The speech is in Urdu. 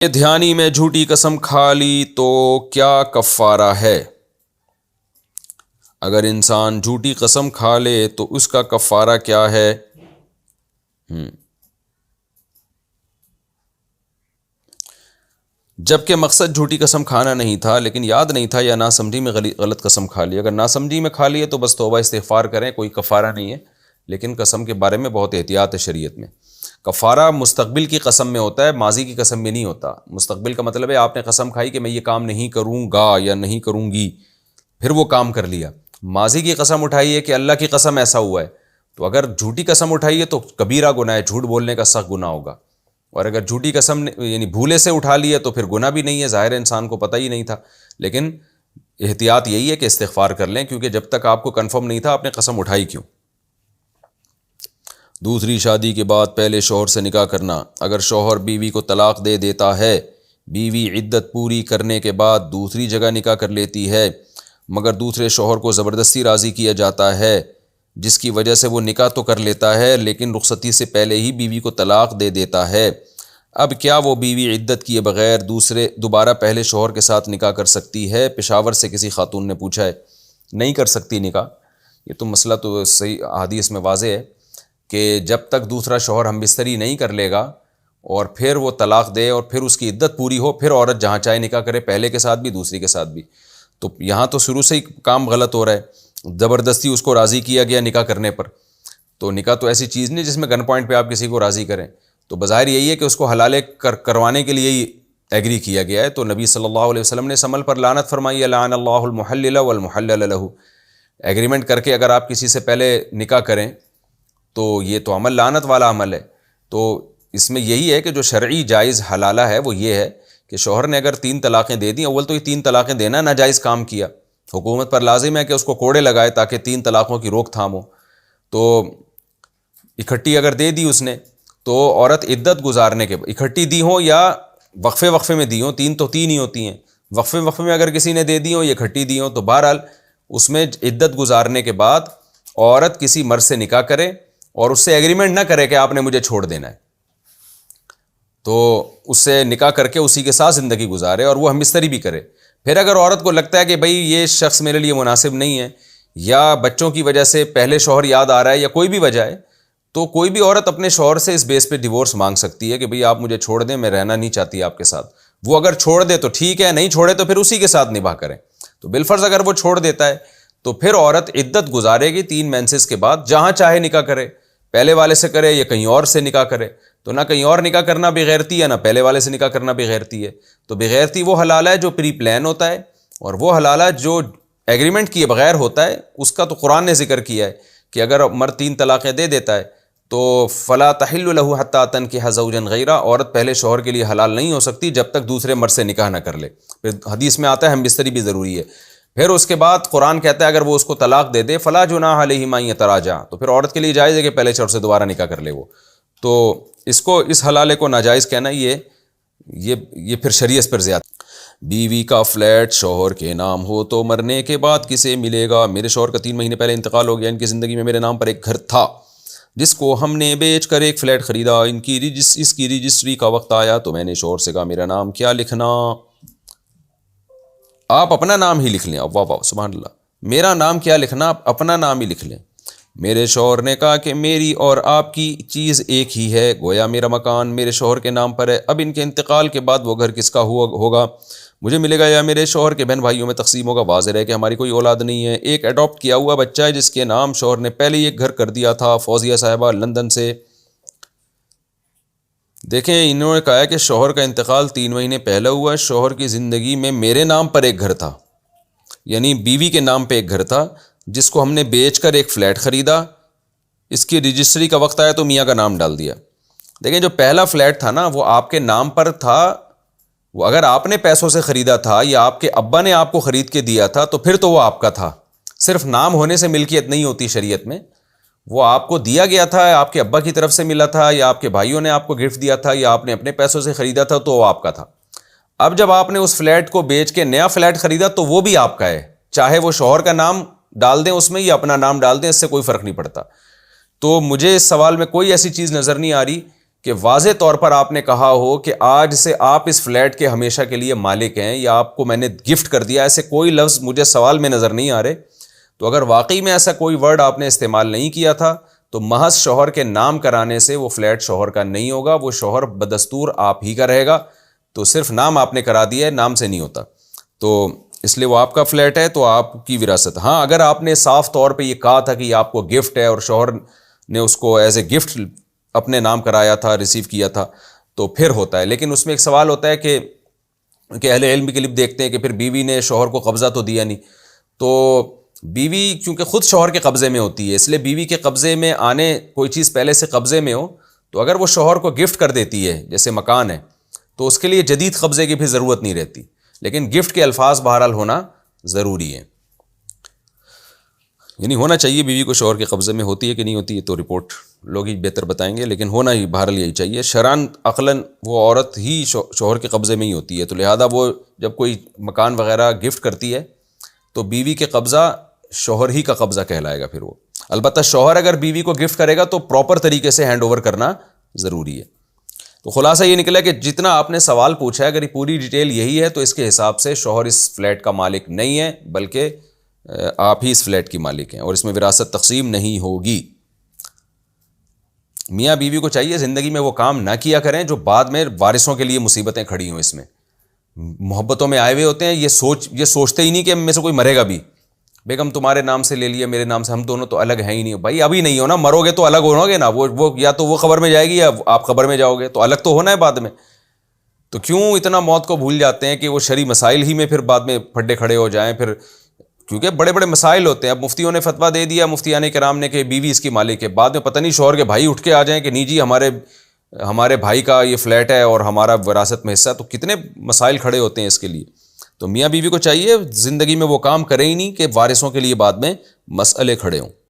دھیانی میں جھوٹی قسم کھا لی تو کیا کفارہ ہے؟ اگر انسان جھوٹی قسم کھا لے تو اس کا کفارہ کیا ہے؟ جبکہ مقصد جھوٹی قسم کھانا نہیں تھا لیکن یاد نہیں تھا یا ناسمجھی میں غلط قسم کھا لی. اگر ناسمجھی میں کھا لی ہے تو بس توبہ استغفار کریں، کوئی کفارہ نہیں ہے. لیکن قسم کے بارے میں بہت احتیاط ہے شریعت میں. کفارہ مستقبل کی قسم میں ہوتا ہے، ماضی کی قسم میں نہیں ہوتا. مستقبل کا مطلب ہے آپ نے قسم کھائی کہ میں یہ کام نہیں کروں گا یا نہیں کروں گی، پھر وہ کام کر لیا. ماضی کی قسم اٹھائی ہے کہ اللہ کی قسم ایسا ہوا ہے، تو اگر جھوٹی قسم اٹھائی ہے تو کبیرہ گناہ ہے، جھوٹ بولنے کا سخت گناہ ہوگا. اور اگر جھوٹی قسم یعنی بھولے سے اٹھا لی ہے تو پھر گناہ بھی نہیں ہے، ظاہر انسان کو پتہ ہی نہیں تھا. لیکن احتیاط یہی ہے کہ استغفار کر لیں، کیونکہ جب تک آپ کو کنفرم نہیں تھا آپ نے قسم اٹھائی کیوں. دوسری شادی کے بعد پہلے شوہر سے نکاح کرنا. اگر شوہر بیوی کو طلاق دے دیتا ہے، بیوی عدت پوری کرنے کے بعد دوسری جگہ نکاح کر لیتی ہے، مگر دوسرے شوہر کو زبردستی راضی کیا جاتا ہے، جس کی وجہ سے وہ نکاح تو کر لیتا ہے لیکن رخصتی سے پہلے ہی بیوی کو طلاق دے دیتا ہے. اب کیا وہ بیوی عدت کیے بغیر دوبارہ پہلے شوہر کے ساتھ نکاح کر سکتی ہے؟ پشاور سے کسی خاتون نے پوچھا ہے. نہیں کر سکتی نکاح. یہ تو مسئلہ تو صحیح حدیث میں واضح ہے کہ جب تک دوسرا شوہر ہم بستری نہیں کر لے گا اور پھر وہ طلاق دے اور پھر اس کی عدت پوری ہو، پھر عورت جہاں چاہے نکاح کرے، پہلے کے ساتھ بھی دوسری کے ساتھ بھی. تو یہاں تو شروع سے ہی کام غلط ہو رہا ہے. زبردستی اس کو راضی کیا گیا نکاح کرنے پر. تو نکاح تو ایسی چیز نہیں جس میں گن پوائنٹ پہ آپ کسی کو راضی کریں. تو بظاہر یہی ہے کہ اس کو حلال کروانے کے لیے ہی ایگری کیا گیا ہے. تو نبی صلی اللہ علیہ وسلم نے اس عمل پر لعنت فرمائی ہے، لعن اللہ المحلل والمحلل له. ایگریمنٹ کر کے اگر آپ کسی سے پہلے نکاح کریں تو یہ تو عمل لعنت والا عمل ہے. تو اس میں یہی ہے کہ جو شرعی جائز حلالہ ہے وہ یہ ہے کہ شوہر نے اگر 3 طلاقیں دے دیں، اول تو یہ 3 طلاقیں دینا ناجائز کام کیا. حکومت پر لازم ہے کہ اس کو کوڑے لگائے تاکہ 3 طلاقوں کی روک تھام ہو. تو اکٹھی اگر دے دی اس نے تو عورت عدت گزارنے کے اکٹھی دی ہوں یا وقفے میں دی ہوں، 3 تو 3 ہی ہوتی ہیں. وقفے میں اگر کسی نے دے دی ہوں یا اکٹھی دی ہوں تو بہرحال اس میں عدت گزارنے کے بعد عورت کسی مرد سے نکاح کرے اور اس سے ایگریمنٹ نہ کرے کہ آپ نے مجھے چھوڑ دینا ہے. تو اس سے نکاح کر کے اسی کے ساتھ زندگی گزارے اور وہ ہم بستری بھی کرے. پھر اگر عورت کو لگتا ہے کہ بھئی یہ شخص میرے لیے مناسب نہیں ہے، یا بچوں کی وجہ سے پہلے شوہر یاد آ رہا ہے، یا کوئی بھی وجہ ہے، تو کوئی بھی عورت اپنے شوہر سے اس بیس پہ ڈیورس مانگ سکتی ہے کہ بھئی آپ مجھے چھوڑ دیں، میں رہنا نہیں چاہتی آپ کے ساتھ. وہ اگر چھوڑ دے تو ٹھیک ہے، نہیں چھوڑے تو پھر اسی کے ساتھ نباہ کریں. تو بالفرض اگر وہ چھوڑ دیتا ہے تو پھر عورت عدت گزارے گی 3 مینسز کے بعد، جہاں چاہے نکاح کرے، پہلے والے سے کرے یا کہیں اور سے نکاح کرے. تو نہ کہیں اور نکاح کرنا بغیرتی ہے، نہ پہلے والے سے نکاح کرنا بغیرتی ہے. تو بغیرتی وہ حلالہ ہے جو پری پلان ہوتا ہے، اور وہ حلالہ جو ایگریمنٹ کیے بغیر ہوتا ہے اس کا تو قرآن نے ذکر کیا ہے کہ اگر مرد 3 طلاقیں دے دیتا ہے تو فلا تحل له حتى تنكح زوجا غیرہ. عورت پہلے شوہر کے لیے حلال نہیں ہو سکتی جب تک دوسرے مرد سے نکاح نہ کر لے. پھر حدیث میں آتا ہے ہم بستری بھی ضروری ہے. پھر اس کے بعد قرآن کہتا ہے اگر وہ اس کو طلاق دے دے فلا جناح علیہما ان یتراجعا، تو پھر عورت کے لیے جائز ہے کہ پہلے شوہر سے دوبارہ نکاح کر لے وہ. تو اس حلالے کو ناجائز کہنا یہ پھر شریعت پر زیادہ. بیوی کا فلیٹ شوہر کے نام ہو تو مرنے کے بعد کسے ملے گا؟ میرے شوہر کا 3 مہینے پہلے انتقال ہو گیا. ان کی زندگی میں میرے نام پر ایک گھر تھا جس کو ہم نے بیچ کر ایک فلیٹ خریدا. اس کی رجسٹری کا وقت آیا تو میں نے شوہر سے کہا میرا نام کیا لکھنا؟ آپ اپنا نام ہی لکھ لیں. واہ واہ سبحان اللہ. میرا نام کیا لکھنا، آپ اپنا نام ہی لکھ لیں. میرے شوہر نے کہا کہ میری اور آپ کی چیز ایک ہی ہے، گویا میرا مکان میرے شوہر کے نام پر ہے. اب ان کے انتقال کے بعد وہ گھر کس کا ہوگا؟ مجھے ملے گا یا میرے شوہر کے بہن بھائیوں میں تقسیم ہوگا؟ واضح ہے کہ ہماری کوئی اولاد نہیں ہے. ایک اڈاپٹ کیا ہوا بچہ ہے جس کے نام شوہر نے پہلے ہی ایک گھر کر دیا تھا. فوزیہ صاحبہ لندن سے. دیکھیں انہوں نے کہا کہ شوہر کا انتقال 3 مہینے پہلے ہوا. شوہر کی زندگی میں میرے نام پر ایک گھر تھا، یعنی بیوی کے نام پہ ایک گھر تھا جس کو ہم نے بیچ کر ایک فلیٹ خریدا. اس کی رجسٹری کا وقت آیا تو میاں کا نام ڈال دیا. دیکھیں جو پہلا فلیٹ تھا نا وہ آپ کے نام پر تھا. وہ اگر آپ نے پیسوں سے خریدا تھا یا آپ کے ابا نے آپ کو خرید کے دیا تھا تو پھر تو وہ آپ کا تھا. صرف نام ہونے سے ملکیت نہیں ہوتی شریعت میں. وہ آپ کو دیا گیا تھا، آپ کے ابا کی طرف سے ملا تھا یا آپ کے بھائیوں نے آپ کو گفٹ دیا تھا یا آپ نے اپنے پیسوں سے خریدا تھا تو وہ آپ کا تھا. اب جب آپ نے اس فلیٹ کو بیچ کے نیا فلیٹ خریدا تو وہ بھی آپ کا ہے، چاہے وہ شوہر کا نام ڈال دیں اس میں یا اپنا نام ڈال دیں، اس سے کوئی فرق نہیں پڑتا. تو مجھے اس سوال میں کوئی ایسی چیز نظر نہیں آ رہی کہ واضح طور پر آپ نے کہا ہو کہ آج سے آپ اس فلیٹ کے ہمیشہ کے لیے مالک ہیں یا آپ کو میں نے گفٹ کر دیا، ایسے کوئی لفظ مجھے سوال میں نظر نہیں آ رہے، تو اگر واقعی میں ایسا کوئی ورڈ آپ نے استعمال نہیں کیا تھا تو محض شوہر کے نام کرانے سے وہ فلیٹ شوہر کا نہیں ہوگا، وہ شوہر بدستور آپ ہی کا رہے گا. تو صرف نام آپ نے کرا دیا ہے، نام سے نہیں ہوتا، تو اس لیے وہ آپ کا فلیٹ ہے تو آپ کی وراثت. ہاں اگر آپ نے صاف طور پہ یہ کہا تھا کہ یہ آپ کو گفٹ ہے اور شوہر نے اس کو ایز اے گفٹ اپنے نام کرایا تھا، ریسیو کیا تھا، تو پھر ہوتا ہے. لیکن اس میں ایک سوال ہوتا ہے کہ اہل علم کے لیے دیکھتے ہیں کہ پھر بیوی نے شوہر کو قبضہ تو دیا نہیں، تو بیوی چونکہ خود شوہر کے قبضے میں ہوتی ہے، اس لیے بیوی کے قبضے میں آنے کوئی چیز پہلے سے قبضے میں ہو تو اگر وہ شوہر کو گفٹ کر دیتی ہے جیسے مکان ہے تو اس کے لیے جدید قبضے کی بھی ضرورت نہیں رہتی، لیکن گفٹ کے الفاظ بہرحال ہونا ضروری ہے. یعنی ہونا چاہیے، بیوی کو شوہر کے قبضے میں ہوتی ہے کہ نہیں ہوتی ہے تو رپورٹ لوگ ہی بہتر بتائیں گے، لیکن ہونا ہی بہرحال یہی چاہیے. شرعاً عقلاً وہ عورت ہی شوہر کے قبضے میں ہی ہوتی ہے، تو لہذا وہ جب کوئی مکان وغیرہ گفٹ کرتی ہے تو بیوی کے قبضہ شوہر ہی کا قبضہ کہلائے گا پھر وہ. البتہ شوہر اگر بیوی کو گفٹ کرے گا تو پراپر طریقے سے ہینڈ اوور کرنا ضروری ہے. تو خلاصہ یہ نکلا کہ جتنا آپ نے سوال پوچھا ہے اگر یہ پوری ڈیٹیل یہی ہے تو اس کے حساب سے شوہر اس فلیٹ کا مالک نہیں ہے بلکہ آپ ہی اس فلیٹ کی مالک ہیں اور اس میں وراثت تقسیم نہیں ہوگی. میاں بیوی کو چاہیے زندگی میں وہ کام نہ کیا کریں جو بعد میں وارثوں کے لیے مصیبتیں کھڑی ہوں. اس میں محبتوں میں آئے ہوئے ہوتے ہیں، یہ سوچتے ہی نہیں کہ میں سے کوئی مرے گا بھی. بیگم تمہارے نام سے لے لیا، میرے نام سے، ہم دونوں تو الگ ہیں ہی نہیں. بھائی ابھی نہیں ہونا، مرو گے تو الگ ہو گے نا، وہ یا تو وہ قبر میں جائے گی یا آپ قبر میں جاؤ گے، تو الگ تو ہونا ہے بعد میں. تو کیوں اتنا موت کو بھول جاتے ہیں کہ وہ شرعی مسائل ہی میں پھر بعد میں پھڈے کھڑے ہو جائیں پھر، کیونکہ بڑے بڑے مسائل ہوتے ہیں. اب مفتیوں نے فتویٰ دے دیا، مفتیان کرام نے، کہ بیوی اس کی مالک ہے، بعد میں پتہ نہیں شوہر کے بھائی اٹھ کے آ جائیں کہ نہیں جی ہمارے بھائی کا یہ فلیٹ ہے اور ہمارا وراثت میں حصہ. تو کتنے مسائل کھڑے ہوتے ہیں اس کے لیے. تو میاں بیوی کو چاہیے زندگی میں وہ کام کرے ہی نہیں کہ وارثوں کے لیے بعد میں مسئلے کھڑے ہوں.